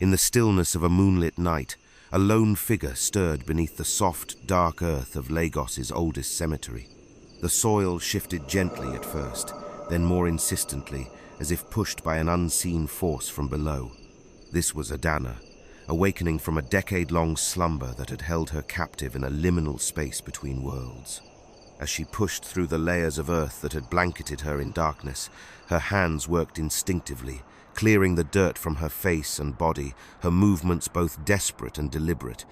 In the stillness of a moonlit night, a lone figure stirred beneath the soft, dark earth of Lagos's oldest cemetery. The soil shifted gently at first, then more insistently, as if pushed by an unseen force from below. This was Adana, awakening from a decade-long slumber that had held her captive in a liminal space between worlds. As she pushed through the layers of earth that had blanketed her in darkness, her hands worked instinctively, clearing the dirt from her face and body, her movements both desperate and deliberate.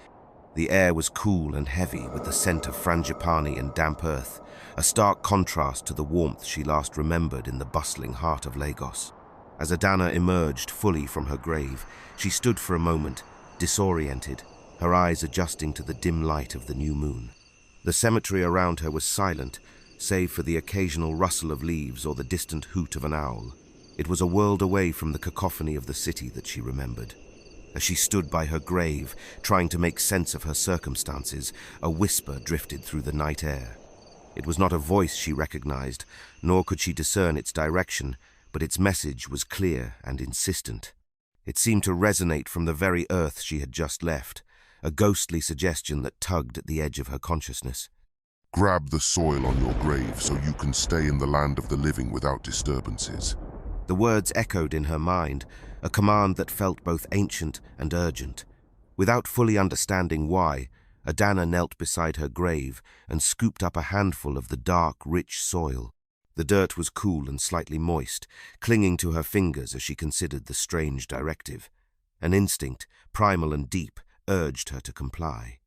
The air was cool and heavy with the scent of frangipani and damp earth, a stark contrast to the warmth she last remembered in the bustling heart of Lagos. As Adana emerged fully from her grave, she stood for a moment, disoriented, her eyes adjusting to the dim light of the new moon. The cemetery around her was silent, save for the occasional rustle of leaves or the distant hoot of an owl. It was a world away from the cacophony of the city that she remembered. As she stood by her grave, trying to make sense of her circumstances, a whisper drifted through the night air. It was not a voice she recognized, nor could she discern its direction, but its message was clear and insistent. It seemed to resonate from the very earth she had just left, a ghostly suggestion that tugged at the edge of her consciousness. Grab the soil on your grave so you can stay in the land of the living without disturbances. The words echoed in her mind, a command that felt both ancient and urgent. Without fully understanding why, Adana knelt beside her grave and scooped up a handful of the dark, rich soil. The dirt was cool and slightly moist, clinging to her fingers as she considered the strange directive. An instinct, primal and deep, urged her to comply.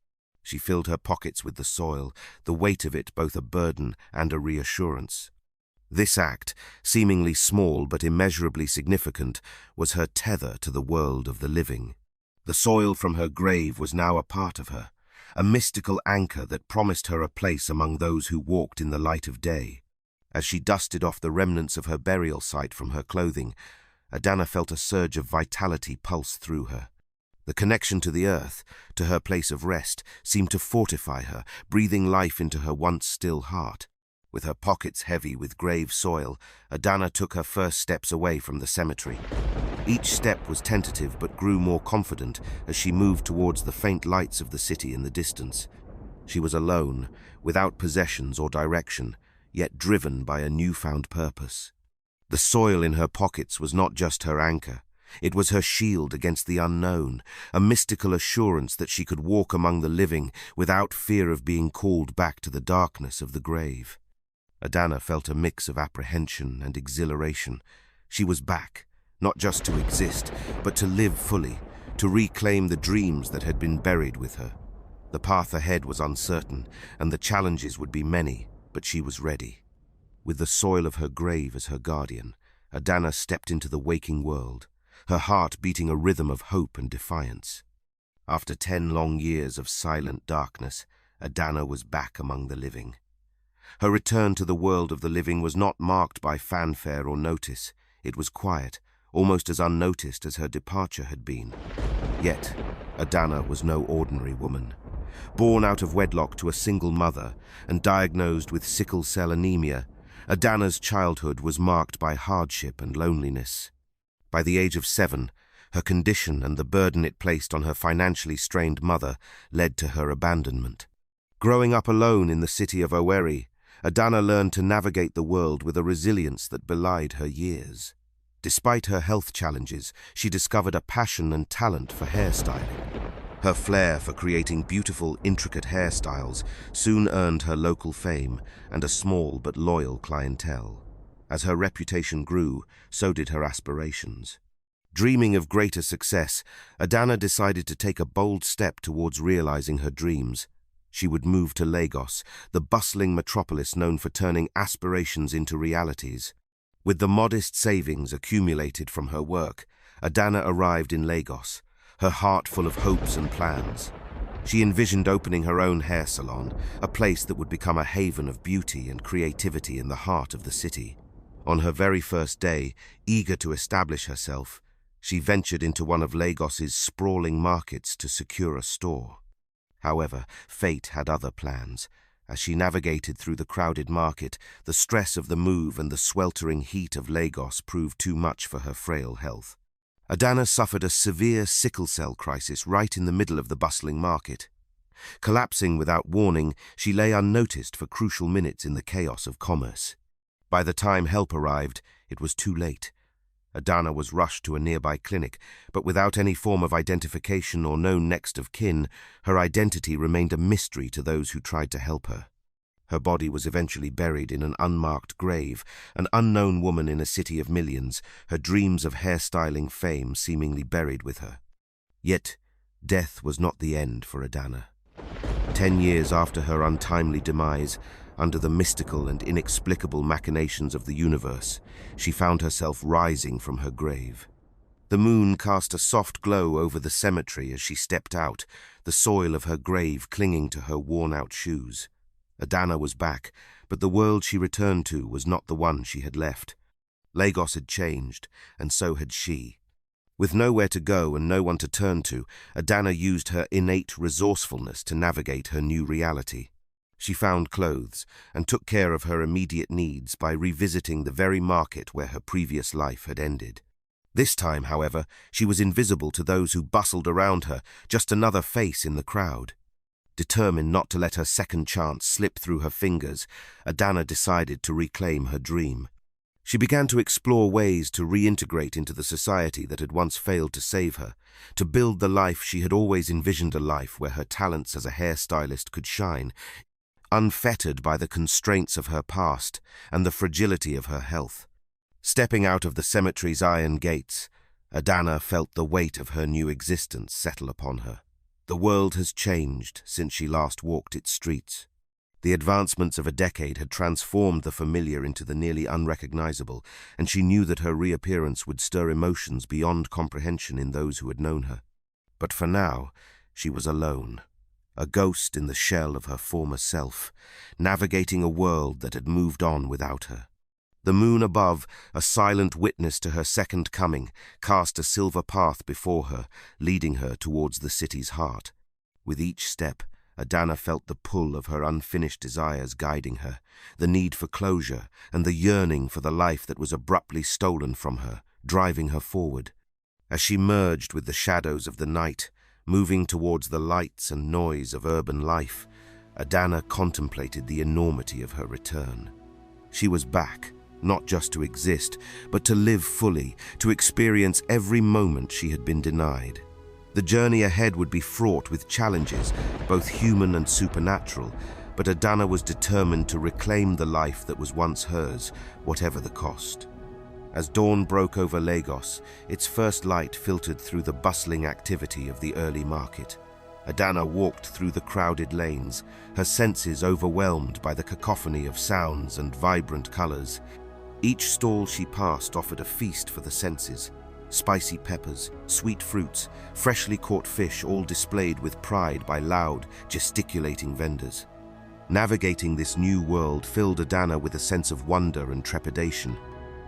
She filled her pockets with the soil, the weight of it both a burden and a reassurance. This act, seemingly small but immeasurably significant, was her tether to the world of the living. The soil from her grave was now a part of her, a mystical anchor that promised her a place among those who walked in the light of day. As she dusted off the remnants of her burial site from her clothing, Adana felt a surge of vitality pulse through her. The connection to the earth, to her place of rest, seemed to fortify her, breathing life into her once still heart. With her pockets heavy with grave soil, Adana took her first steps away from the cemetery. Each step was tentative but grew more confident as she moved towards the faint lights of the city in the distance. She was alone, without possessions or direction, yet driven by a newfound purpose. The soil in her pockets was not just her anchor. It was her shield against the unknown, a mystical assurance that she could walk among the living without fear of being called back to the darkness of the grave. Adana felt a mix of apprehension and exhilaration. She was back, not just to exist, but to live fully, to reclaim the dreams that had been buried with her. The path ahead was uncertain, and the challenges would be many, but she was ready. With the soil of her grave as her guardian, Adana stepped into the waking world, her heart beating a rhythm of hope and defiance. After 10 long years of silent darkness, Adana was back among the living. Her return to the world of the living was not marked by fanfare or notice. It was quiet, almost as unnoticed as her departure had been. Yet, Adana was no ordinary woman. Born out of wedlock to a single mother and diagnosed with sickle cell anemia, Adana's childhood was marked by hardship and loneliness. By the age of 7, her condition and the burden it placed on her financially strained mother led to her abandonment. Growing up alone in the city of Owerri, Adana learned to navigate the world with a resilience that belied her years. Despite her health challenges, she discovered a passion and talent for hairstyling. Her flair for creating beautiful, intricate hairstyles soon earned her local fame and a small but loyal clientele. As her reputation grew, so did her aspirations. Dreaming of greater success, Adana decided to take a bold step towards realizing her dreams. She would move to Lagos, the bustling metropolis known for turning aspirations into realities. With the modest savings accumulated from her work, Adana arrived in Lagos, her heart full of hopes and plans. She envisioned opening her own hair salon, a place that would become a haven of beauty and creativity in the heart of the city. On her very first day, eager to establish herself, she ventured into one of Lagos's sprawling markets to secure a store. However, fate had other plans. As she navigated through the crowded market, the stress of the move and the sweltering heat of Lagos proved too much for her frail health. Adana suffered a severe sickle cell crisis right in the middle of the bustling market. Collapsing without warning, she lay unnoticed for crucial minutes in the chaos of commerce. By the time help arrived, it was too late. Adana was rushed to a nearby clinic, but without any form of identification or known next of kin, her identity remained a mystery to those who tried to help her. Her body was eventually buried in an unmarked grave, an unknown woman in a city of millions, her dreams of hairstyling fame seemingly buried with her. Yet, death was not the end for Adana. 10 years after her untimely demise, under the mystical and inexplicable machinations of the universe, she found herself rising from her grave. The moon cast a soft glow over the cemetery as she stepped out, the soil of her grave clinging to her worn-out shoes. Adana was back, but the world she returned to was not the one she had left. Lagos had changed, and so had she. With nowhere to go and no one to turn to, Adana used her innate resourcefulness to navigate her new reality. She found clothes and took care of her immediate needs by revisiting the very market where her previous life had ended. This time, however, she was invisible to those who bustled around her, just another face in the crowd. Determined not to let her second chance slip through her fingers, Adana decided to reclaim her dream. She began to explore ways to reintegrate into the society that had once failed to save her, to build the life she had always envisioned, a life where her talents as a hairstylist could shine, unfettered by the constraints of her past and the fragility of her health. Stepping out of the cemetery's iron gates, Adana felt the weight of her new existence settle upon her. The world has changed since she last walked its streets. The advancements of a decade had transformed the familiar into the nearly unrecognizable, and she knew that her reappearance would stir emotions beyond comprehension in those who had known her. But for now, she was alone, a ghost in the shell of her former self, navigating a world that had moved on without her. The moon above, a silent witness to her second coming, cast a silver path before her, leading her towards the city's heart. With each step, Adana felt the pull of her unfinished desires guiding her, the need for closure and the yearning for the life that was abruptly stolen from her, driving her forward. As she merged with the shadows of the night, moving towards the lights and noise of urban life, Adana contemplated the enormity of her return. She was back, not just to exist, but to live fully, to experience every moment she had been denied. The journey ahead would be fraught with challenges, both human and supernatural, but Adana was determined to reclaim the life that was once hers, whatever the cost. As dawn broke over Lagos, its first light filtered through the bustling activity of the early market. Adana walked through the crowded lanes, her senses overwhelmed by the cacophony of sounds and vibrant colors. Each stall she passed offered a feast for the senses. Spicy peppers, sweet fruits, freshly caught fish, all displayed with pride by loud, gesticulating vendors. Navigating this new world filled Adana with a sense of wonder and trepidation.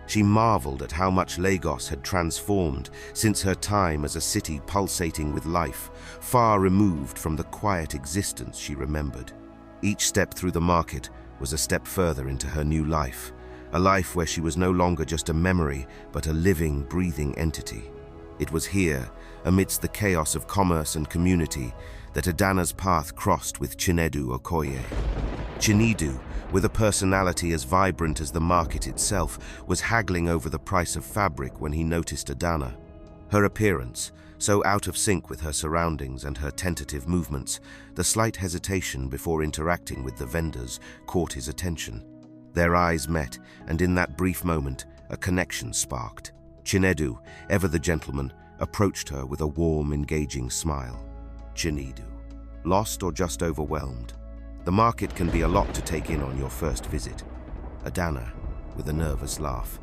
She marveled at how much Lagos had transformed since her time as a city pulsating with life, far removed from the quiet existence she remembered. Each step through the market was a step further into her new life, a life where she was no longer just a memory, but a living, breathing entity. It was here, amidst the chaos of commerce and community, that Adana's path crossed with Chinedu Okoye. Chinedu, with a personality as vibrant as the market itself, was haggling over the price of fabric when he noticed Adana. Her appearance, so out of sync with her surroundings and her tentative movements, the slight hesitation before interacting with the vendors, caught his attention. Their eyes met, and in that brief moment, a connection sparked. Chinedu, ever the gentleman, approached her with a warm, engaging smile. Chinedu, lost or just overwhelmed? The market can be a lot to take in on your first visit. Adana, with a nervous laugh.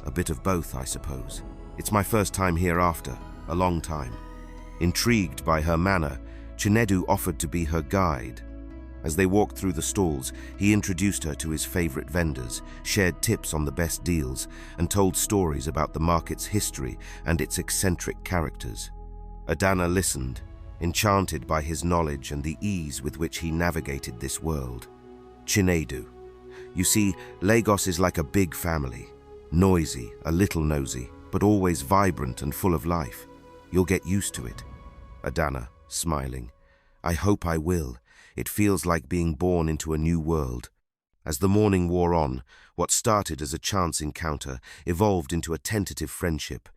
A bit of both, I suppose. It's my first time here after a long time. Intrigued by her manner, Chinedu offered to be her guide. As they walked through the stalls, he introduced her to his favorite vendors, shared tips on the best deals, and told stories about the market's history and its eccentric characters. Adana listened, enchanted by his knowledge and the ease with which he navigated this world. Chinedu. You see, Lagos is like a big family. Noisy, a little nosy, but always vibrant and full of life. You'll get used to it. Adana, smiling. I hope I will. It feels like being born into a new world. As the morning wore on, what started as a chance encounter evolved into a tentative friendship.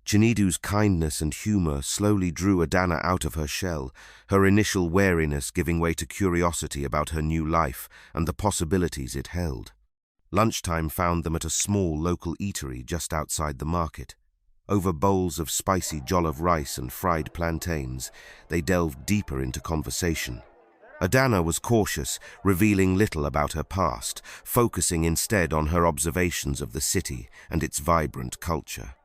Chinedu's kindness and humor slowly drew Adana out of her shell, her initial wariness giving way to curiosity about her new life and the possibilities it held. Lunchtime found them at a small local eatery just outside the market. Over bowls of spicy jollof rice and fried plantains, they delved deeper into conversation. Adana was cautious, revealing little about her past, focusing instead on her observations of the city and its vibrant culture.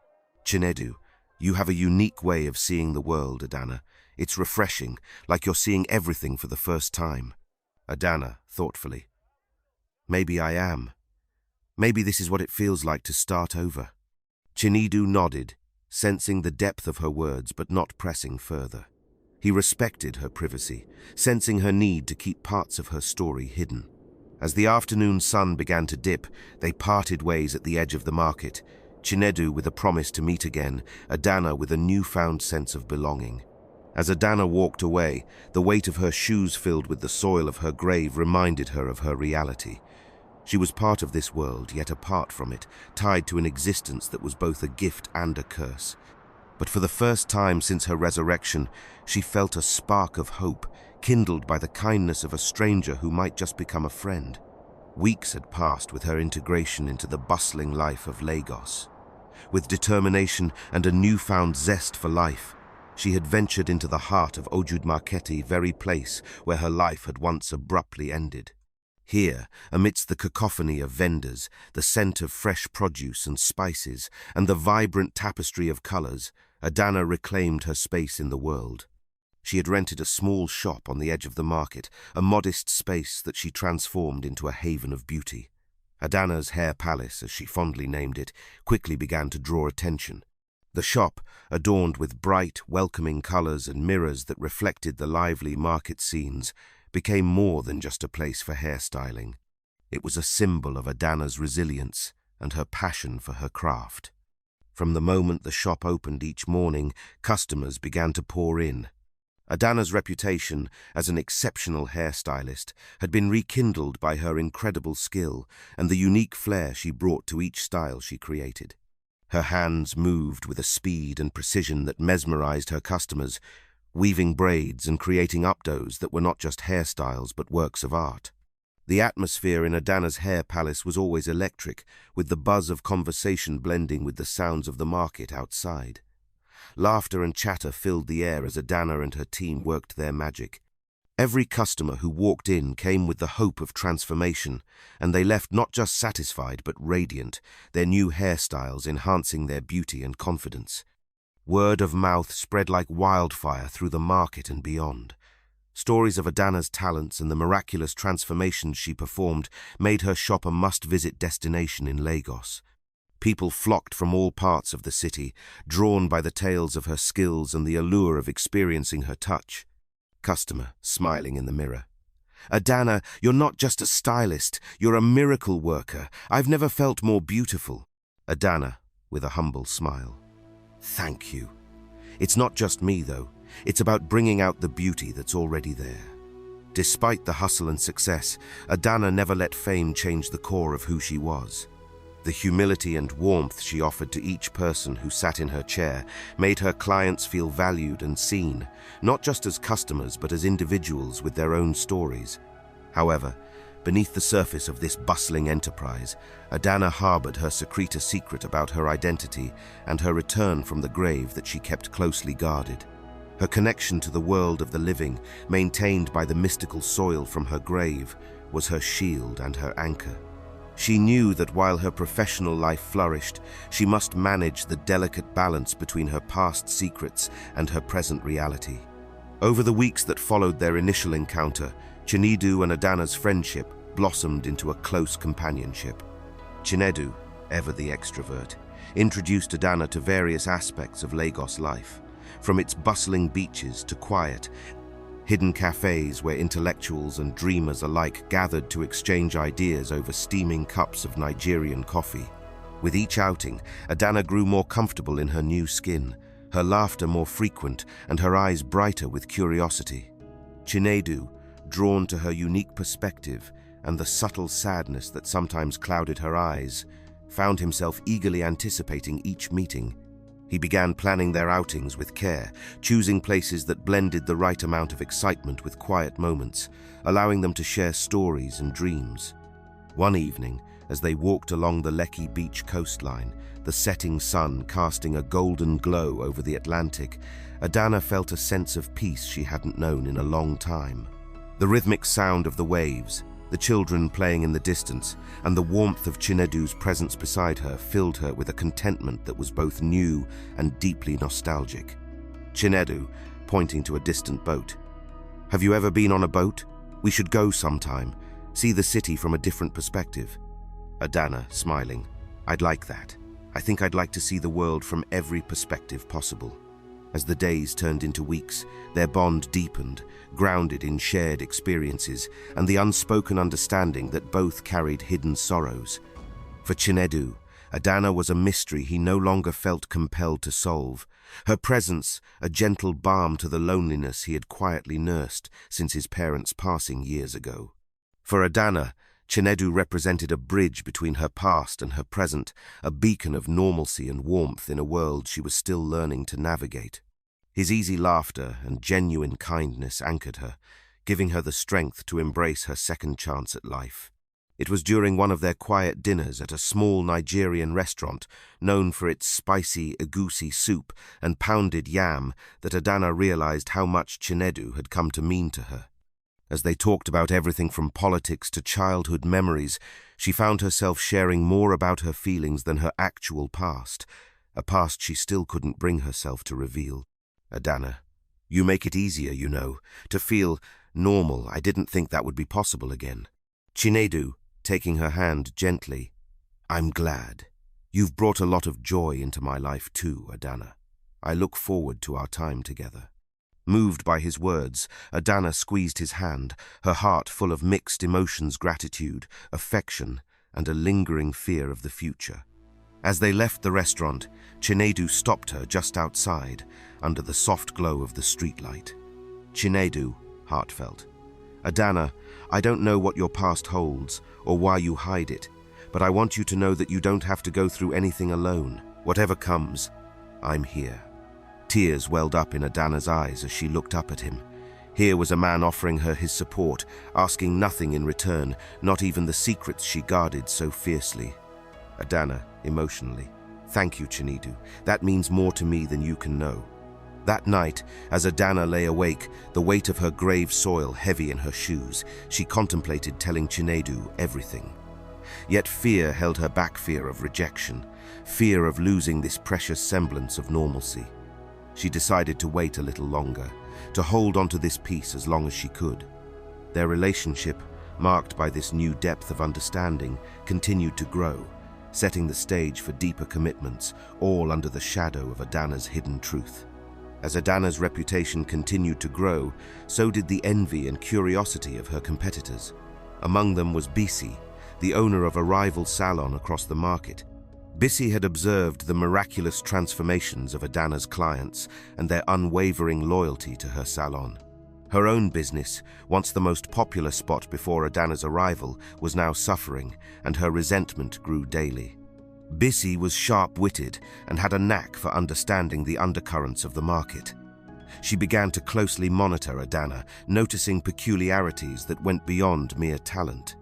Chinedu, you have a unique way of seeing the world, Adana. It's refreshing, like you're seeing everything for the first time. Adana, thoughtfully. Maybe I am. Maybe this is what it feels like to start over. Chinedu nodded, sensing the depth of her words but not pressing further. He respected her privacy, sensing her need to keep parts of her story hidden. As the afternoon sun began to dip, they parted ways at the edge of the market, Chinedu with a promise to meet again, Adana with a newfound sense of belonging. As Adana walked away, the weight of her shoes filled with the soil of her grave reminded her of her reality. She was part of this world, yet apart from it, tied to an existence that was both a gift and a curse. But for the first time since her resurrection, she felt a spark of hope, kindled by the kindness of a stranger who might just become a friend. Weeks had passed with her integration into the bustling life of Lagos. With determination and a newfound zest for life, she had ventured into the heart of Ojud Marketi, very place where her life had once abruptly ended. Here, amidst the cacophony of vendors, the scent of fresh produce and spices, and the vibrant tapestry of colors, Adana reclaimed her space in the world. She had rented a small shop on the edge of the market, a modest space that she transformed into a haven of beauty. Adana's hair palace, as she fondly named it, quickly began to draw attention. The shop, adorned with bright, welcoming colors and mirrors that reflected the lively market scenes, became more than just a place for hairstyling. It was a symbol of Adana's resilience and her passion for her craft. From the moment the shop opened each morning, customers began to pour in. Adana's reputation as an exceptional hairstylist had been rekindled by her incredible skill and the unique flair she brought to each style she created. Her hands moved with a speed and precision that mesmerized her customers, weaving braids and creating updos that were not just hairstyles but works of art. The atmosphere in Adana's hair palace was always electric, with the buzz of conversation blending with the sounds of the market outside. Laughter and chatter filled the air as Adana and her team worked their magic. Every customer who walked in came with the hope of transformation, and they left not just satisfied but radiant, their new hairstyles enhancing their beauty and confidence. Word of mouth spread like wildfire through the market and beyond. Stories of Adana's talents and the miraculous transformations she performed made her shop a must-visit destination in Lagos. People flocked from all parts of the city, drawn by the tales of her skills and the allure of experiencing her touch. Customer, smiling in the mirror. Adana, you're not just a stylist, you're a miracle worker. I've never felt more beautiful. Adana, with a humble smile. Thank you. It's not just me, though. It's about bringing out the beauty that's already there. Despite the hustle and success, Adana never let fame change the core of who she was. The humility and warmth she offered to each person who sat in her chair made her clients feel valued and seen, not just as customers but as individuals with their own stories. However, beneath the surface of this bustling enterprise, Adana harbored her secret about her identity and her return from the grave that she kept closely guarded. Her connection to the world of the living, maintained by the mystical soil from her grave, was her shield and her anchor. She knew that while her professional life flourished, she must manage the delicate balance between her past secrets and her present reality. Over the weeks that followed their initial encounter, Chinedu and Adana's friendship blossomed into a close companionship. Chinedu, ever the extrovert, introduced Adana to various aspects of Lagos life, from its bustling beaches to quiet, hidden cafes where intellectuals and dreamers alike gathered to exchange ideas over steaming cups of Nigerian coffee. With each outing, Adana grew more comfortable in her new skin, her laughter more frequent and her eyes brighter with curiosity. Chinedu, drawn to her unique perspective and the subtle sadness that sometimes clouded her eyes, found himself eagerly anticipating each meeting. He began planning their outings with care, choosing places that blended the right amount of excitement with quiet moments, allowing them to share stories and dreams. One evening, as they walked along the Lekki beach coastline, the setting sun casting a golden glow over the Atlantic, Adana felt a sense of peace she hadn't known in a long time. The rhythmic sound of the waves, the children playing in the distance, and the warmth of Chinedu's presence beside her filled her with a contentment that was both new and deeply nostalgic. Chinedu, pointing to a distant boat. "Have you ever been on a boat? We should go sometime, see the city from a different perspective." Adana, smiling. "I'd like that. I think I'd like to see the world from every perspective possible." As the days turned into weeks, their bond deepened, grounded in shared experiences and the unspoken understanding that both carried hidden sorrows. For Chinedu, Adana was a mystery he no longer felt compelled to solve. Her presence, a gentle balm to the loneliness he had quietly nursed since his parents' passing years ago. For Adana, Chinedu represented a bridge between her past and her present, a beacon of normalcy and warmth in a world she was still learning to navigate. His easy laughter and genuine kindness anchored her, giving her the strength to embrace her second chance at life. It was during one of their quiet dinners at a small Nigerian restaurant, known for its spicy egusi soup and pounded yam, that Adana realized how much Chinedu had come to mean to her. As they talked about everything from politics to childhood memories, she found herself sharing more about her feelings than her actual past, a past she still couldn't bring herself to reveal. "Adana, you make it easier, you know, to feel normal. I didn't think that would be possible again." Chinedu, taking her hand gently. "I'm glad. You've brought a lot of joy into my life too, Adana. I look forward to our time together." Moved by his words, Adana squeezed his hand, her heart full of mixed emotions, gratitude, affection, and a lingering fear of the future. As they left the restaurant, Chinedu stopped her just outside, under the soft glow of the streetlight. Chinedu, heartfelt. "Adana, I don't know what your past holds, or why you hide it, but I want you to know that you don't have to go through anything alone. Whatever comes, I'm here." Tears welled up in Adana's eyes as she looked up at him. Here was a man offering her his support, asking nothing in return, not even the secrets she guarded so fiercely. Adana, emotionally. "Thank you, Chinedu. That means more to me than you can know." That night, as Adana lay awake, the weight of her grave soil heavy in her shoes, she contemplated telling Chinedu everything. Yet fear held her back, fear of rejection, fear of losing this precious semblance of normalcy. She decided to wait a little longer, to hold on to this peace as long as she could. Their relationship, marked by this new depth of understanding, continued to grow, setting the stage for deeper commitments, all under the shadow of Adana's hidden truth. As Adana's reputation continued to grow, so did the envy and curiosity of her competitors. Among them was Bisi, the owner of a rival salon across the market. Bisi had observed the miraculous transformations of Adana's clients and their unwavering loyalty to her salon. Her own business, once the most popular spot before Adana's arrival, was now suffering, and her resentment grew daily. Bisi was sharp-witted and had a knack for understanding the undercurrents of the market. She began to closely monitor Adana, noticing peculiarities that went beyond mere talent.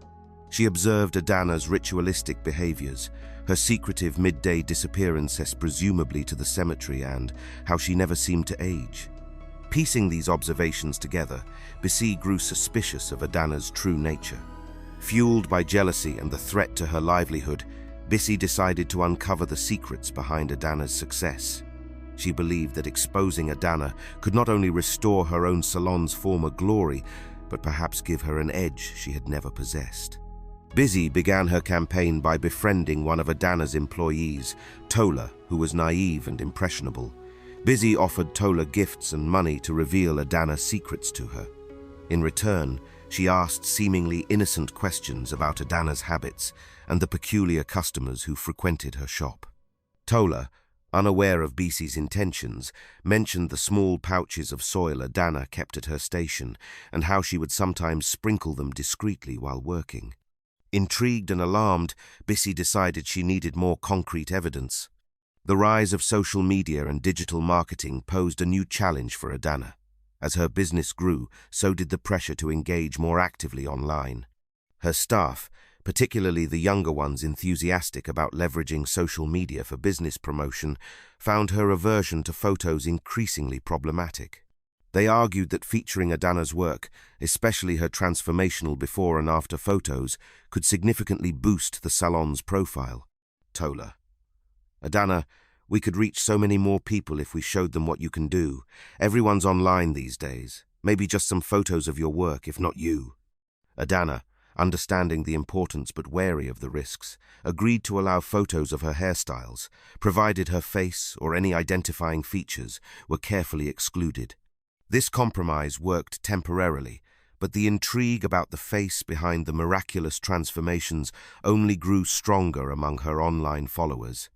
She observed Adana's ritualistic behaviors, her secretive midday disappearances presumably to the cemetery, and how she never seemed to age. Piecing these observations together, Bisi grew suspicious of Adana's true nature. Fueled by jealousy and the threat to her livelihood, Bisi decided to uncover the secrets behind Adana's success. She believed that exposing Adana could not only restore her own salon's former glory, but perhaps give her an edge she had never possessed. Bisi began her campaign by befriending one of Adana's employees, Tola, who was naive and impressionable. Bisi offered Tola gifts and money to reveal Adana's secrets to her. In return, She asked seemingly innocent questions about Adana's habits and the peculiar customers who frequented her shop. Tola, unaware of Bisi's intentions, mentioned the small pouches of soil Adana kept at her station and how she would sometimes sprinkle them discreetly while working. Intrigued and alarmed, Bisi decided she needed more concrete evidence. The rise of social media and digital marketing posed a new challenge for Adana. As her business grew, so did the pressure to engage more actively online. Her staff, particularly the younger ones enthusiastic about leveraging social media for business promotion, found her aversion to photos increasingly problematic. They argued that featuring Adana's work, especially her transformational before and after photos, could significantly boost the salon's profile. Tola: Adana, we could reach so many more people if we showed them what you can do. Everyone's online these days. Maybe just some photos of your work, if not you. Adana, understanding the importance but wary of the risks, agreed to allow photos of her hairstyles, provided her face or any identifying features were carefully excluded. This compromise worked temporarily, but the intrigue about the face behind the miraculous transformations only grew stronger among her online followers.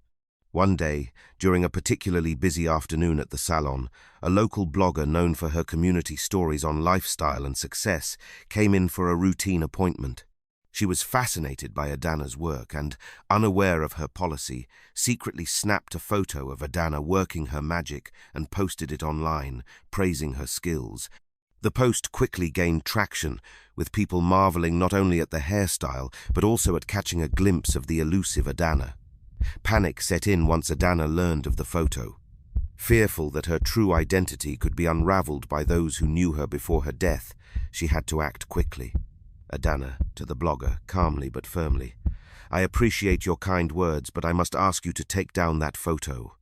One day, during a particularly busy afternoon at the salon, a local blogger known for her community stories on lifestyle and success came in for a routine appointment. She was fascinated by Adana's work and, unaware of her policy, secretly snapped a photo of Adana working her magic and posted it online, praising her skills. The post quickly gained traction, with people marveling not only at the hairstyle but also at catching a glimpse of the elusive Adana. Panic set in once Adana learned of the photo. Fearful that her true identity could be unraveled by those who knew her before her death, she had to act quickly. Adana, to the blogger, calmly but firmly: I appreciate your kind words, but I must ask you to take down that photo.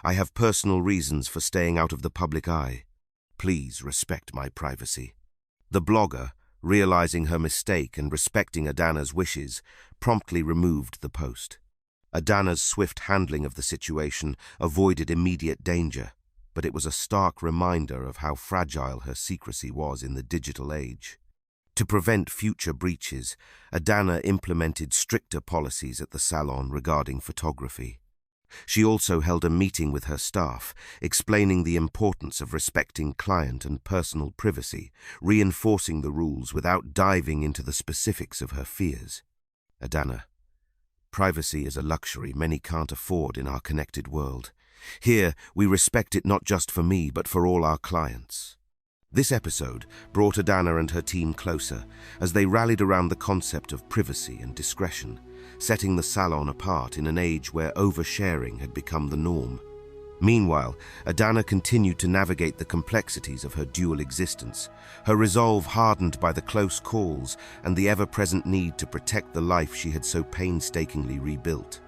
I have personal reasons for staying out of the public eye. Please respect my privacy. The blogger, realizing her mistake and respecting Adana's wishes, promptly removed the post. Adana's swift handling of the situation avoided immediate danger, but it was a stark reminder of how fragile her secrecy was in the digital age. To prevent future breaches, Adana implemented stricter policies at the salon regarding photography. She also held a meeting with her staff, explaining the importance of respecting client and personal privacy, reinforcing the rules without diving into the specifics of her fears. Adana: privacy is a luxury many can't afford in our connected world. Here, we respect it not just for me, but for all our clients. This episode brought Adana and her team closer as they rallied around the concept of privacy and discretion, setting the salon apart in an age where oversharing had become the norm. Meanwhile, Adana continued to navigate the complexities of her dual existence, her resolve hardened by the close calls and the ever-present need to protect the life she had so painstakingly rebuilt.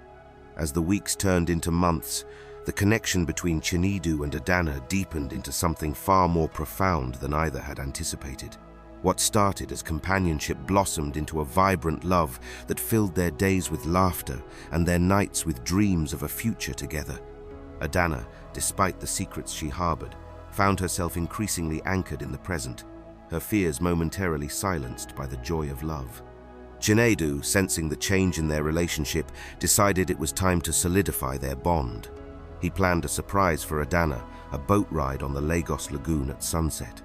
As the weeks turned into months, the connection between Chinedu and Adana deepened into something far more profound than either had anticipated. What started as companionship blossomed into a vibrant love that filled their days with laughter and their nights with dreams of a future together. Adana, despite the secrets she harbored, found herself increasingly anchored in the present, her fears momentarily silenced by the joy of love. Chinedu, sensing the change in their relationship, decided it was time to solidify their bond. He planned a surprise for Adana, a boat ride on the Lagos Lagoon at sunset.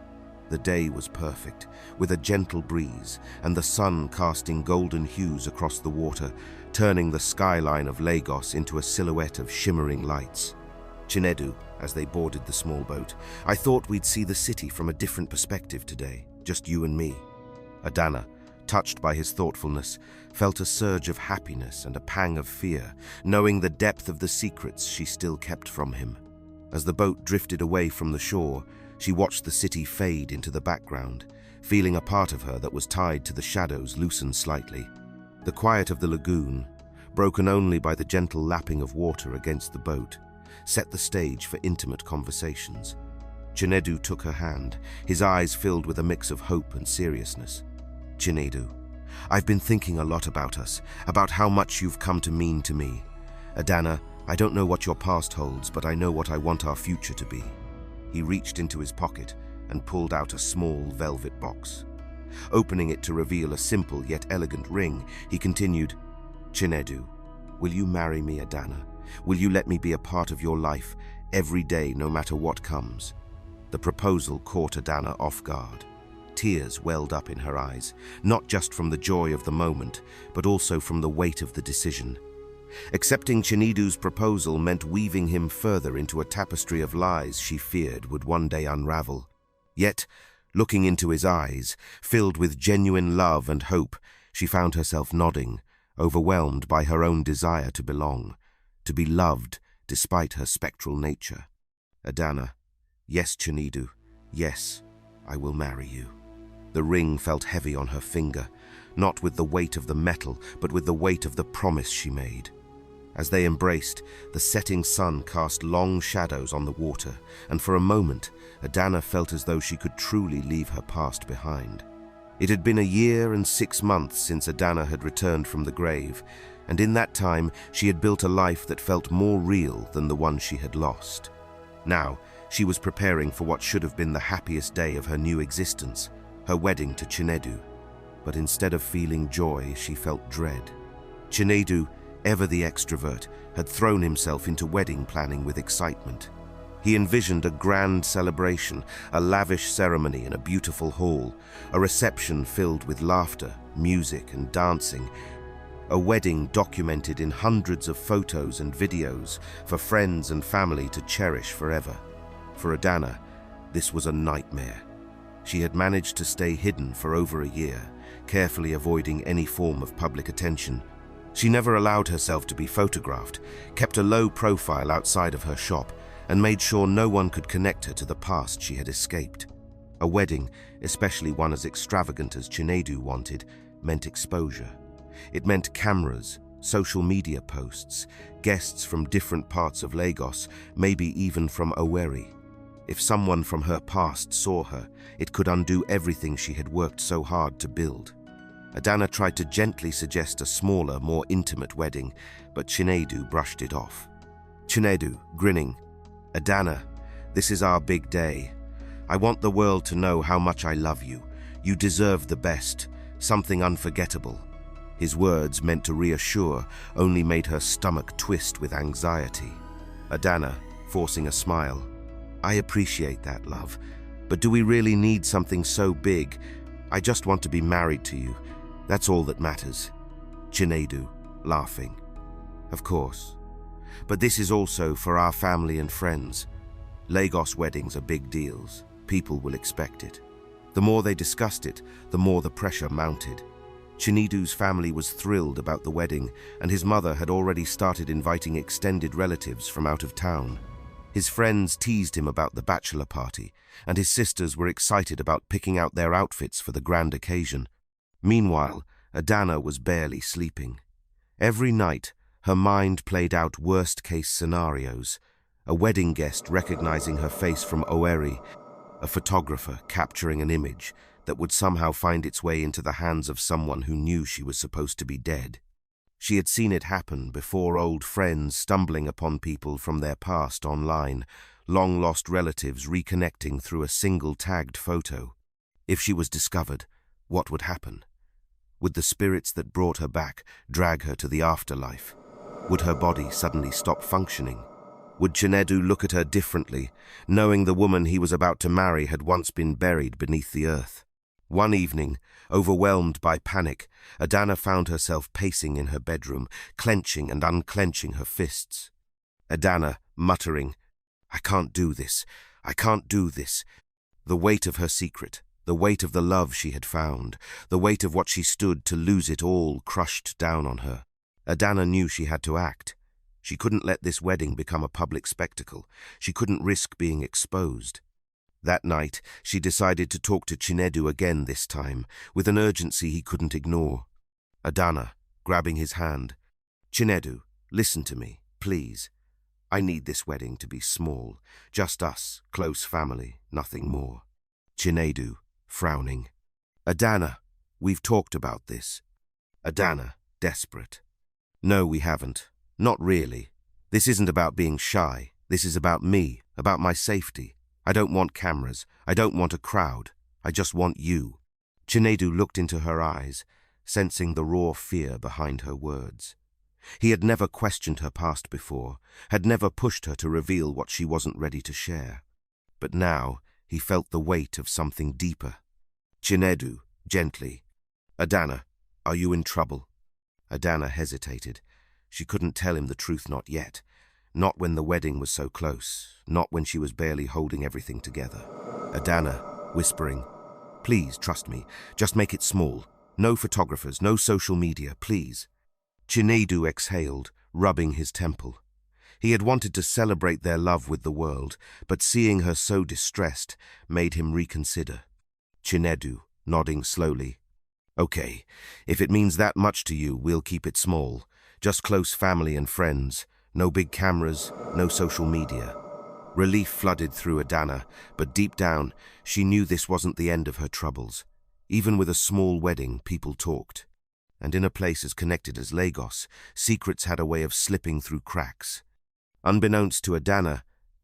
The day was perfect, with a gentle breeze and the sun casting golden hues across the water, turning the skyline of Lagos into a silhouette of shimmering lights. Chinedu, as they boarded the small boat: I thought we'd see the city from a different perspective today, just you and me. Adana, touched by his thoughtfulness, felt a surge of happiness and a pang of fear, knowing the depth of the secrets she still kept from him. As the boat drifted away from the shore, she watched the city fade into the background, feeling a part of her that was tied to the shadows loosen slightly. The quiet of the lagoon, broken only by the gentle lapping of water against the boat, set the stage for intimate conversations. Chinedu took her hand, his eyes filled with a mix of hope and seriousness. Chinedu, I've been thinking a lot about us, about how much you've come to mean to me. Adana, I don't know what your past holds, but I know what I want our future to be. He reached into his pocket and pulled out a small velvet box. Opening it to reveal a simple yet elegant ring, he continued, "Chinedu, will you marry me, Adana? Will you let me be a part of your life every day, no matter what comes?" The proposal caught Adana off guard. Tears welled up in her eyes, not just from the joy of the moment, but also from the weight of the decision. Accepting Chinedu's proposal meant weaving him further into a tapestry of lies she feared would one day unravel. Yet, looking into his eyes, filled with genuine love and hope, she found herself nodding, overwhelmed by her own desire to belong, to be loved despite her spectral nature. "Adana, yes, Chinedu, yes, I will marry you." The ring felt heavy on her finger, not with the weight of the metal, but with the weight of the promise she made. As they embraced, the setting sun cast long shadows on the water, and for a moment, Adana felt as though she could truly leave her past behind. It had been 1 year and 6 months since Adana had returned from the grave, and in that time she had built a life that felt more real than the one she had lost. Now, she was preparing for what should have been the happiest day of her new existence, her wedding to Chinedu. But instead of feeling joy, she felt dread. Chinedu, ever the extrovert, had thrown himself into wedding planning with excitement. He envisioned a grand celebration, a lavish ceremony in a beautiful hall, a reception filled with laughter, music, and dancing, a wedding documented in hundreds of photos and videos for friends and family to cherish forever. For Adana, this was a nightmare. She had managed to stay hidden for over 1 year, carefully avoiding any form of public attention. She never allowed herself to be photographed, kept a low profile outside of her shop, and made sure no one could connect her to the past she had escaped. A wedding, especially one as extravagant as Chinedu wanted, meant exposure. It meant cameras, social media posts, guests from different parts of Lagos, maybe even from Owerri. If someone from her past saw her, it could undo everything she had worked so hard to build. Adana tried to gently suggest a smaller, more intimate wedding, but Chinedu brushed it off. Chinedu, grinning, "Adana, this is our big day. I want the world to know how much I love you. You deserve the best, something unforgettable." His words, meant to reassure, only made her stomach twist with anxiety. Adana, forcing a smile, "I appreciate that, love, but do we really need something so big? I just want to be married to you. That's all that matters." Chinedu, laughing, "Of course. But this is also for our family and friends. Lagos weddings are big deals. People will expect it." The more they discussed it, the more the pressure mounted. Chinedu's family was thrilled about the wedding, and his mother had already started inviting extended relatives from out of town. His friends teased him about the bachelor party, and his sisters were excited about picking out their outfits for the grand occasion. Meanwhile, Adana was barely sleeping. Every night, her mind played out worst-case scenarios: a wedding guest recognizing her face from Owerri, a photographer capturing an image that would somehow find its way into the hands of someone who knew she was supposed to be dead. She had seen it happen before: old friends stumbling upon people from their past online, long-lost relatives reconnecting through a single tagged photo. If she was discovered, what would happen? Would the spirits that brought her back drag her to the afterlife? Would her body suddenly stop functioning? Would Chinedu look at her differently, knowing the woman he was about to marry had once been buried beneath the earth? One evening, overwhelmed by panic, Adana found herself pacing in her bedroom, clenching and unclenching her fists. Adana, muttering, "I can't do this, I can't do this." The weight of her secret, the weight of the love she had found, the weight of what she stood to lose it all crushed down on her. Adana knew she had to act. She couldn't let this wedding become a public spectacle. She couldn't risk being exposed. That night, she decided to talk to Chinedu again this time, with an urgency he couldn't ignore. Adana, grabbing his hand, "Chinedu, listen to me, please. I need this wedding to be small, just us, close family, nothing more." Chinedu, frowning, "Adana, we've talked about this." Adana, desperate, "No, we haven't. Not really. This isn't about being shy. This is about me, about my safety. I don't want cameras. I don't want a crowd. I just want you." Chinedu looked into her eyes, sensing the raw fear behind her words. He had never questioned her past before, had never pushed her to reveal what she wasn't ready to share. But now he felt the weight of something deeper. Chinedu, gently. Adana, are you in trouble? Adana hesitated. She couldn't tell him the truth, not yet. Not when the wedding was so close, not when she was barely holding everything together. Adana, whispering, please, trust me, just make it small. No photographers, no social media, please. Chinedu exhaled, rubbing his temple. He had wanted to celebrate their love with the world, but seeing her so distressed made him reconsider. Chinedu, nodding slowly. Okay, if it means that much to you, we'll keep it small. Just close family and friends. No big cameras, no social media. Relief flooded through Adana, but deep down, she knew this wasn't the end of her troubles. Even with a small wedding, people talked. And in a place as connected as Lagos, secrets had a way of slipping through cracks. Unbeknownst to Adana,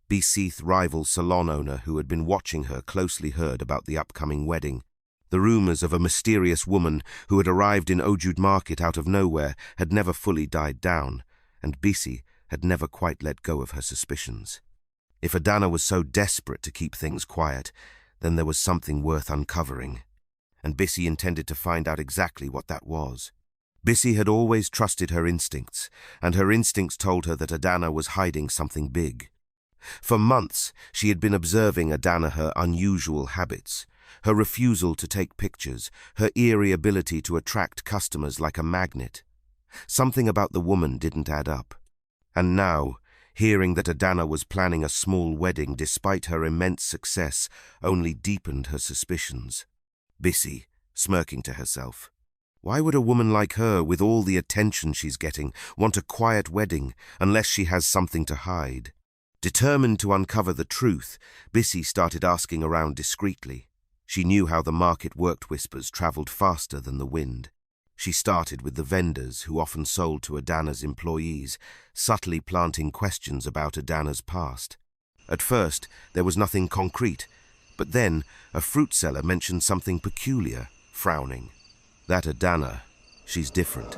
Bisith rival salon owner who had been watching her closely heard about the upcoming wedding. The rumors of a mysterious woman who had arrived in Ojud Market out of nowhere had never fully died down, and Bisi had never quite let go of her suspicions. If Adana was so desperate to keep things quiet, then there was something worth uncovering. And Bisi intended to find out exactly what that was. Bisi had always trusted her instincts, and her instincts told her that Adana was hiding something big. For months, she had been observing Adana, her unusual habits, her refusal to take pictures, her eerie ability to attract customers like a magnet. Something about the woman didn't add up. And now, hearing that Adana was planning a small wedding despite her immense success, only deepened her suspicions. Bisi, smirking to herself. Why would a woman like her, with all the attention she's getting, want a quiet wedding unless she has something to hide? Determined to uncover the truth, Bisi started asking around discreetly. She knew how the market worked. Whispers travelled faster than the wind. She started with the vendors who often sold to Adana's employees, subtly planting questions about Adana's past. At first, there was nothing concrete, but then a fruit seller mentioned something peculiar, frowning. That Adana, she's different.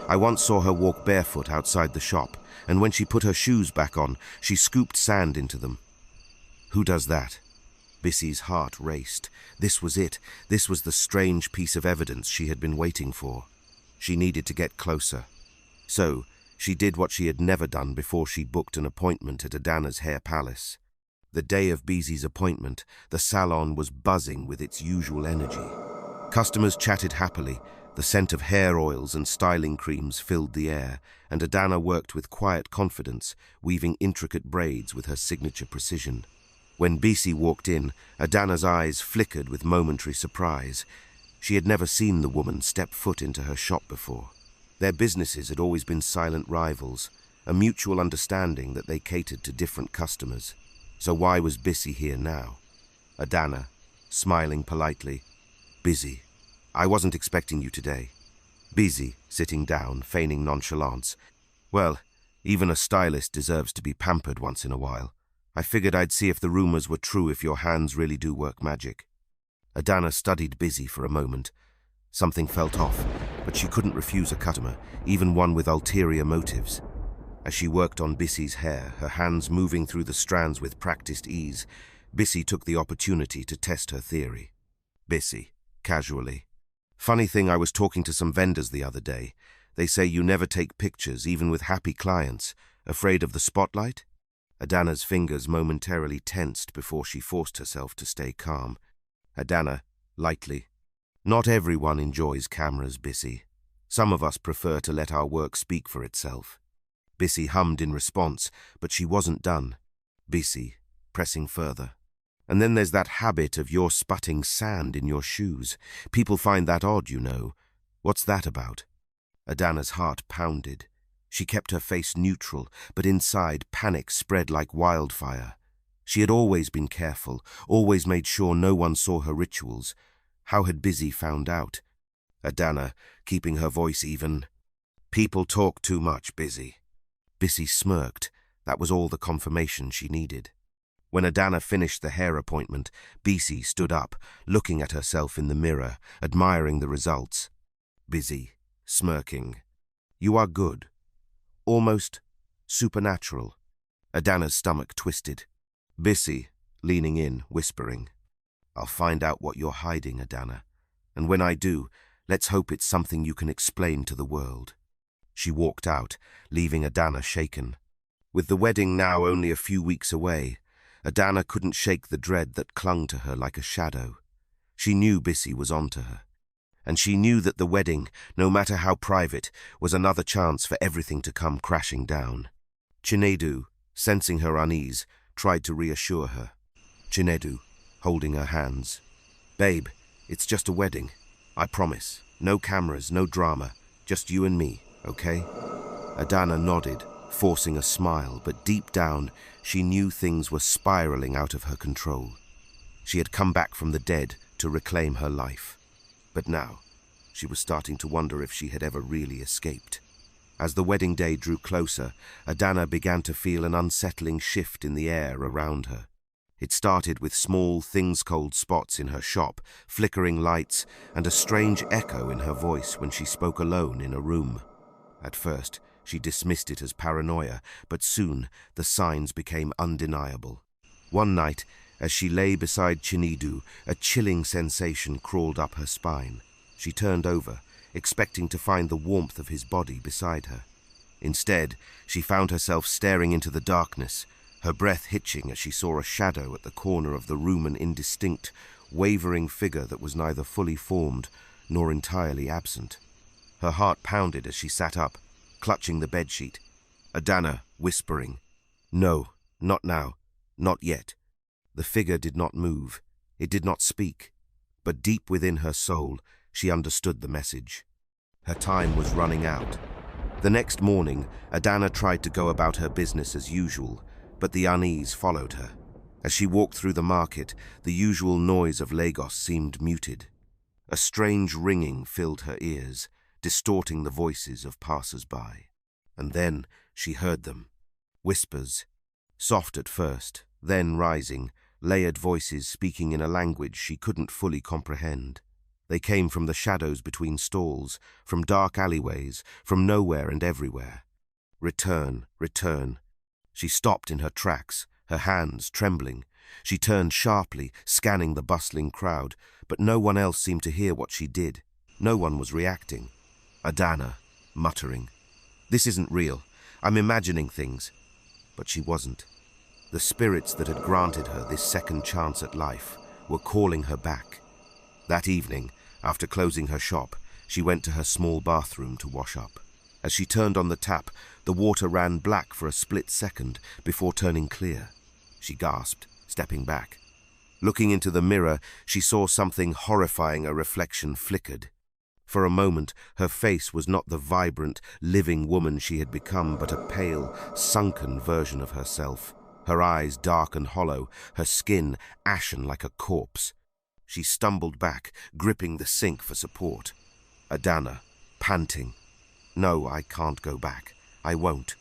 I once saw her walk barefoot outside the shop, and when she put her shoes back on, she scooped sand into them. Who does that? Bisi's heart raced. This was it. This was the strange piece of evidence she had been waiting for. She needed to get closer. So, she did what she had never done before. She booked an appointment at Adana's hair palace. The day of Bisi's appointment, the salon was buzzing with its usual energy. Customers chatted happily. The scent of hair oils and styling creams filled the air, and Adana worked with quiet confidence, weaving intricate braids with her signature precision. When Bisi walked in, Adana's eyes flickered with momentary surprise. She had never seen the woman step foot into her shop before. Their businesses had always been silent rivals, a mutual understanding that they catered to different customers. So why was Bisi here now? Adana, smiling politely. Busy. I wasn't expecting you today. Bisi, sitting down, feigning nonchalance. Well, even a stylist deserves to be pampered once in a while. I figured I'd see if the rumors were true, if your hands really do work magic. Adana studied Bisi for a moment. Something felt off, but she couldn't refuse a customer, even one with ulterior motives. As she worked on Bisi's hair, her hands moving through the strands with practiced ease, Bisi took the opportunity to test her theory. Bisi, casually. Funny thing, I was talking to some vendors the other day. They say you never take pictures, even with happy clients. Afraid of the spotlight? Adana's fingers momentarily tensed before she forced herself to stay calm. Adana, lightly. Not everyone enjoys cameras, Bisi. Some of us prefer to let our work speak for itself. Bisi hummed in response, but she wasn't done. Bisi, pressing further. And then there's that habit of your sputting sand in your shoes. People find that odd, you know. What's that about? Adana's heart pounded. She kept her face neutral, but inside panic spread like wildfire. She had always been careful, always made sure no one saw her rituals. How had Bisi found out? Adana, keeping her voice even. People talk too much, Bisi. Bisi smirked. That was all the confirmation she needed. When Adana finished the hair appointment, Bisi stood up, looking at herself in the mirror, admiring the results. Busy, smirking. "You are good. Almost supernatural." Adana's stomach twisted. Bisi, leaning in, whispering, "I'll find out what you're hiding, Adana. And when I do, let's hope it's something you can explain to the world." She walked out, leaving Adana shaken. With the wedding now only a few weeks away, Adana couldn't shake the dread that clung to her like a shadow. She knew Bisi was onto her. And she knew that the wedding, no matter how private, was another chance for everything to come crashing down. Chinedu, sensing her unease, tried to reassure her. Chinedu, holding her hands. "Babe, it's just a wedding. I promise. No cameras, no drama. Just you and me, okay?" Adana nodded, forcing a smile, but deep down, she knew things were spiraling out of her control. She had come back from the dead to reclaim her life. But now, she was starting to wonder if she had ever really escaped. As the wedding day drew closer, Adana began to feel an unsettling shift in the air around her. It started with small, things-cold spots in her shop, flickering lights, and a strange echo in her voice when she spoke alone in a room. At first, she dismissed it as paranoia, but soon the signs became undeniable. One night, as she lay beside Chinedu, a chilling sensation crawled up her spine. She turned over, expecting to find the warmth of his body beside her. Instead, she found herself staring into the darkness, her breath hitching as she saw a shadow at the corner of the room, an indistinct, wavering figure that was neither fully formed nor entirely absent. Her heart pounded as she sat up, clutching the bedsheet. Adana, whispering, "No, not now, not yet." The figure did not move. It did not speak. But deep within her soul, she understood the message. Her time was running out. The next morning, Adana tried to go about her business as usual, but the unease followed her. As she walked through the market, the usual noise of Lagos seemed muted. A strange ringing filled her ears, distorting the voices of passers-by. And then she heard them. Whispers, soft at first, then rising, layered voices speaking in a language she couldn't fully comprehend. They came from the shadows between stalls, from dark alleyways, from nowhere and everywhere. "Return, return." She stopped in her tracks, her hands trembling. She turned sharply, scanning the bustling crowd, but no one else seemed to hear what she did. No one was reacting. Adana, muttering, "This isn't real. I'm imagining things." But she wasn't. The spirits that had granted her this second chance at life were calling her back. That evening, after closing her shop, she went to her small bathroom to wash up. As she turned on the tap, the water ran black for a split second before turning clear. She gasped, stepping back. Looking into the mirror, she saw something horrifying. A reflection flickered. For a moment, her face was not the vibrant, living woman she had become, but a pale, sunken version of herself. Her eyes dark and hollow, her skin ashen like a corpse. She stumbled back, gripping the sink for support. Adana, panting. "No, I can't go back. I won't."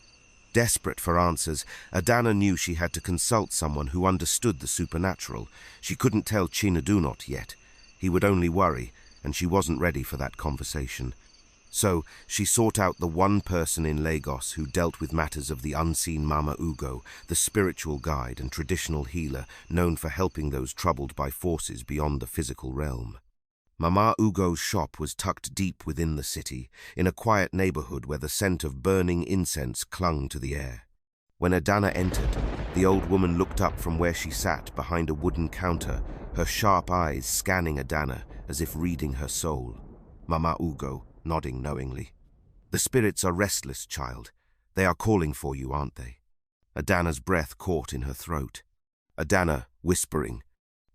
Desperate for answers, Adana knew she had to consult someone who understood the supernatural. She couldn't tell Chinedu not yet. He would only worry, and she wasn't ready for that conversation. So she sought out the one person in Lagos who dealt with matters of the unseen Mama Ugo, the spiritual guide and traditional healer known for helping those troubled by forces beyond the physical realm. Mama Ugo's shop was tucked deep within the city, in a quiet neighborhood where the scent of burning incense clung to the air. When Adana entered, the old woman looked up from where she sat behind a wooden counter, her sharp eyes scanning Adana as if reading her soul. Mama Ugo, nodding knowingly. "The spirits are restless, child. They are calling for you, aren't they?" Adana's breath caught in her throat. Adana, whispering,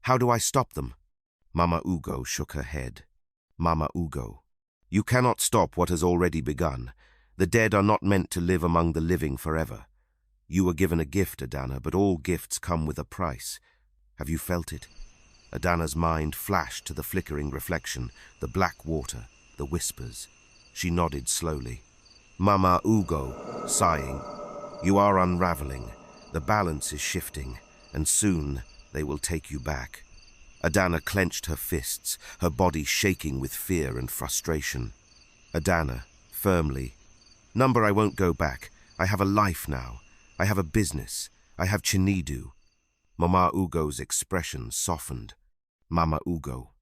"How do I stop them?" Mama Ugo shook her head. "Mama Ugo, you cannot stop what has already begun. The dead are not meant to live among the living forever. You were given a gift, Adana, but all gifts come with a price. Have you felt it?" Adana's mind flashed to the flickering reflection, the black water, the whispers. She nodded slowly. "Mama Ugo," sighing, "you are unraveling. The balance is shifting, and soon they will take you back. Adana clenched her fists, her body shaking with fear and frustration. Adana, firmly, "Number, I won't go back. I have a life now. I have a business. I have Chinedu." Mama Ugo's expression softened. "Mama Ugo,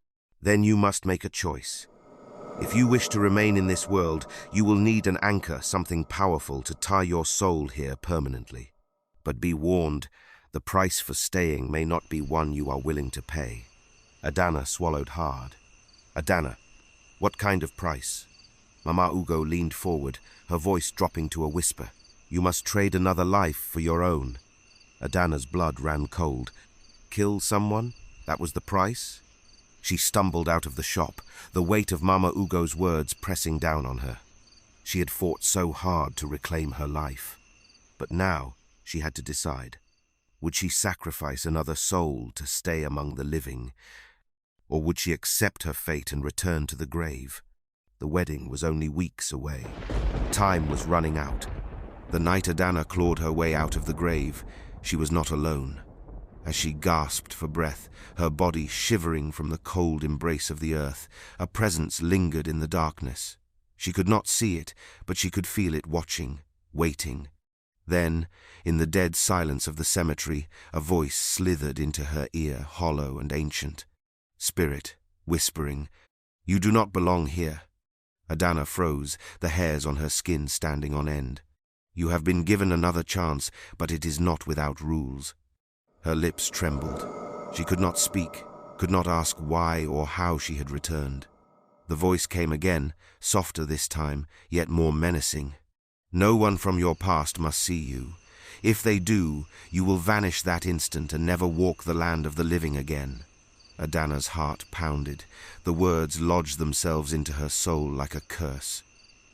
then you must make a choice. If you wish to remain in this world, you will need an anchor, something powerful to tie your soul here permanently. But be warned, the price for staying may not be one you are willing to pay." Adana swallowed hard. "Adana, what kind of price?" Mama Ugo leaned forward, her voice dropping to a whisper. "You must trade another life for your own." Adana's blood ran cold. Kill someone? That was the price? She stumbled out of the shop, the weight of Mama Ugo's words pressing down on her. She had fought so hard to reclaim her life. But now she had to decide. Would she sacrifice another soul to stay among the living? Or would she accept her fate and return to the grave? The wedding was only weeks away. Time was running out. The night Adana clawed her way out of the grave, she was not alone. As she gasped for breath, her body shivering from the cold embrace of the earth, a presence lingered in the darkness. She could not see it, but she could feel it watching, waiting. Then, in the dead silence of the cemetery, a voice slithered into her ear, hollow and ancient. Spirit, whispering, "You do not belong here." Adana froze, the hairs on her skin standing on end. "You have been given another chance, but it is not without rules." Her lips trembled. She could not speak, could not ask why or how she had returned. The voice came again, softer this time, yet more menacing. "No one from your past must see you. If they do, you will vanish that instant and never walk the land of the living again." Adana's heart pounded. The words lodged themselves into her soul like a curse.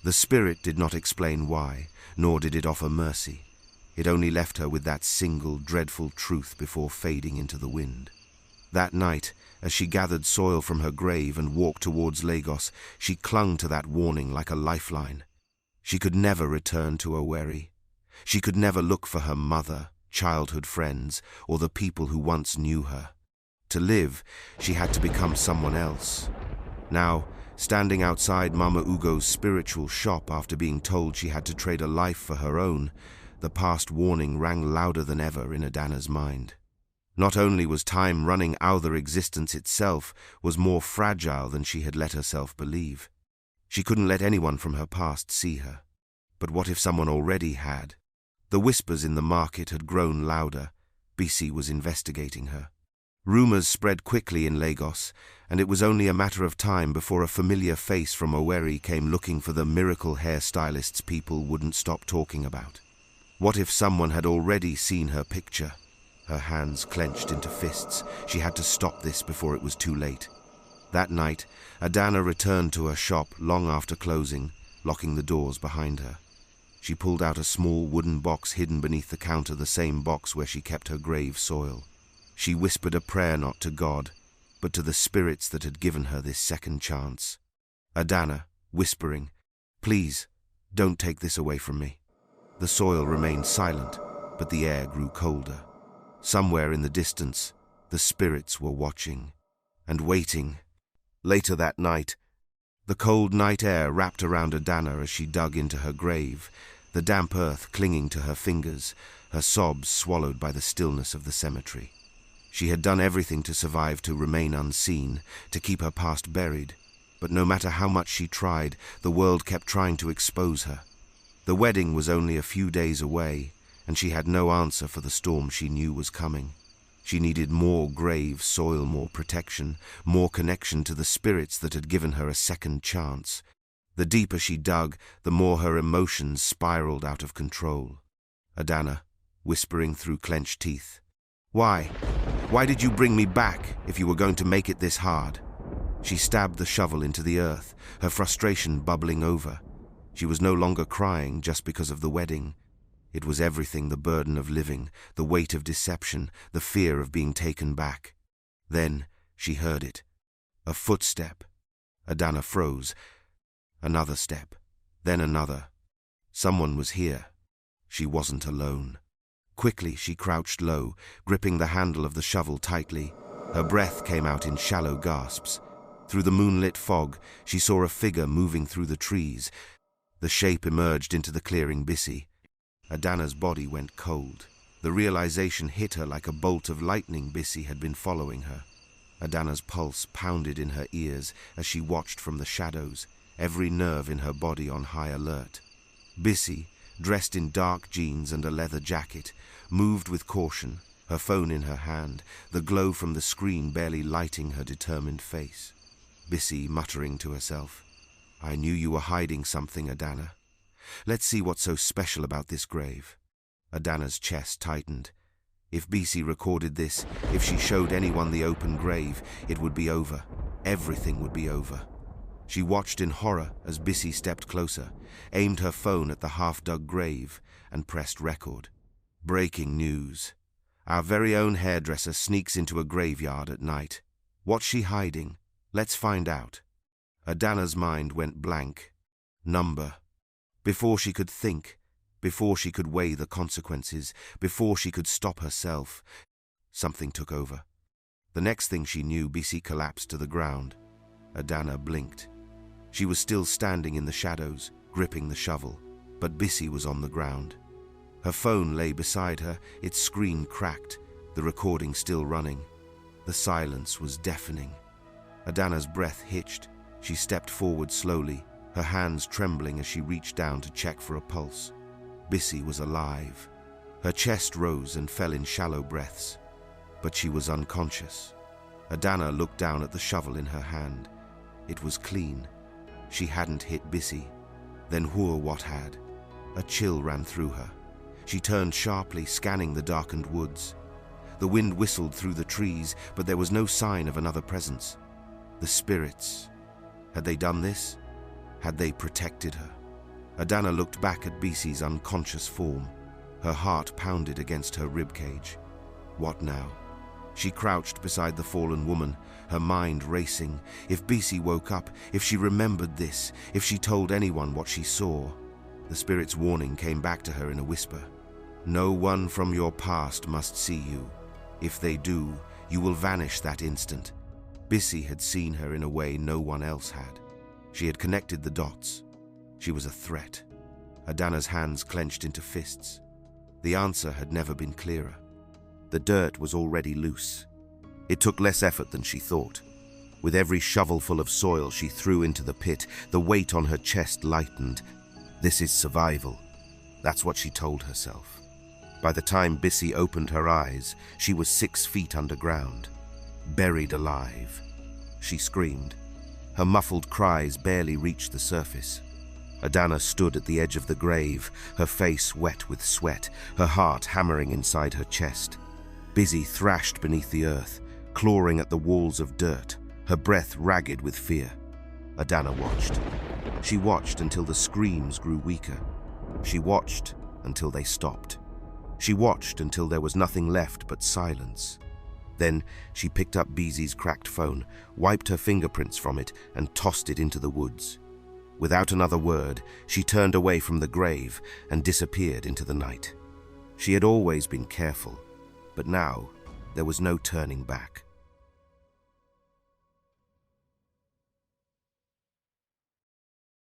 The spirit did not explain why, nor did it offer mercy. It only left her with that single dreadful truth before fading into the wind. That night, as she gathered soil from her grave and walked towards Lagos, she clung to that warning like a lifeline. She could never return to Owerri. She could never look for her mother, childhood friends, or the people who once knew her. To live, she had to become someone else. Now, standing outside Mama Ugo's spiritual shop after being told she had to trade a life for her own, the past warning rang louder than ever in Adana's mind. Not only was time running out, their existence itself was more fragile than she had let herself believe. She couldn't let anyone from her past see her. But what if someone already had? The whispers in the market had grown louder. Bisi was investigating her. Rumors spread quickly in Lagos, and it was only a matter of time before a familiar face from Owerri came looking for the miracle hairstylists people wouldn't stop talking about. What if someone had already seen her picture? Her hands clenched into fists. She had to stop this before it was too late. That night, Adana returned to her shop long after closing, locking the doors behind her. She pulled out a small wooden box hidden beneath the counter, the same box where she kept her grave soil. She whispered a prayer not to God, but to the spirits that had given her this second chance. Adana, whispering, "Please, don't take this away from me." The soil remained silent, but the air grew colder. Somewhere in the distance, the spirits were watching and waiting. Later that night, the cold night air wrapped around Adana as she dug into her grave, the damp earth clinging to her fingers, her sobs swallowed by the stillness of the cemetery. She had done everything to survive, to remain unseen, to keep her past buried, but no matter how much she tried, the world kept trying to expose her. The wedding was only a few days away, and she had no answer for the storm she knew was coming. She needed more grave soil, more protection, more connection to the spirits that had given her a second chance. The deeper she dug, the more her emotions spiraled out of control. Adana, whispering through clenched teeth, "Why? Why did you bring me back if you were going to make it this hard?" She stabbed the shovel into the earth, her frustration bubbling over. She was no longer crying just because of the wedding. It was everything: the burden of living, the weight of deception, the fear of being taken back. Then she heard it. A footstep. Adana froze. Another step. Then another. Someone was here. She wasn't alone. Quickly, she crouched low, gripping the handle of the shovel tightly. Her breath came out in shallow gasps. Through the moonlit fog, she saw a figure moving through the trees. The shape emerged into the clearing Bissy. Adana's body went cold. The realization hit her like a bolt of lightning. Bissy had been following her. Adana's pulse pounded in her ears as she watched from the shadows, every nerve in her body on high alert. Bissy, dressed in dark jeans and a leather jacket, moved with caution, her phone in her hand, the glow from the screen barely lighting her determined face. Bissy muttering to herself, "I knew you were hiding something, Adana. Let's see what's so special about this grave." Adana's chest tightened. If Bissy recorded this, if she showed anyone the open grave, it would be over. Everything would be over. She watched in horror as Bissy stepped closer, aimed her phone at the half-dug grave, and pressed record. Breaking news. Our very own hairdresser sneaks into a graveyard at night. What's she hiding? Let's find out. Adana's mind went blank. Number. Before she could think, before she could weigh the consequences, before she could stop herself, something took over. The next thing she knew, Bissy collapsed to the ground. Adana blinked. She was still standing in the shadows, gripping the shovel, but Bissy was on the ground. Her phone lay beside her, its screen cracked, the recording still running. The silence was deafening. Adana's breath hitched. She stepped forward slowly, her hands trembling as she reached down to check for a pulse. Bissy was alive. Her chest rose and fell in shallow breaths, but she was unconscious. Adana looked down at the shovel in her hand. It was clean. She hadn't hit Bissy. Then what had? A chill ran through her. She turned sharply, scanning the darkened woods. The wind whistled through the trees, but there was no sign of another presence. The spirits. Had they done this? Had they protected her? Adana looked back at Bissy's unconscious form. Her heart pounded against her ribcage. What now? She crouched beside the fallen woman, her mind racing. If Bissy woke up, if she remembered this, if she told anyone what she saw. The spirit's warning came back to her in a whisper. No one from your past must see you. If they do, you will vanish that instant. Bissy had seen her in a way no one else had. She had connected the dots. She was a threat. Adana's hands clenched into fists. The answer had never been clearer. The dirt was already loose. It took less effort than she thought. With every shovelful of soil she threw into the pit, the weight on her chest lightened. This is survival. That's what she told herself. By the time Bissy opened her eyes, she was 6 feet underground, buried alive. She screamed. Her muffled cries barely reached the surface. Adana stood at the edge of the grave, her face wet with sweat, her heart hammering inside her chest. Bissy thrashed beneath the earth, clawing at the walls of dirt, her breath ragged with fear. Adana watched. She watched until the screams grew weaker. She watched until they stopped. She watched until there was nothing left but silence. Then she picked up Bissy's cracked phone, wiped her fingerprints from it, and tossed it into the woods. Without another word, she turned away from the grave and disappeared into the night. She had always been careful, but now there was no turning back.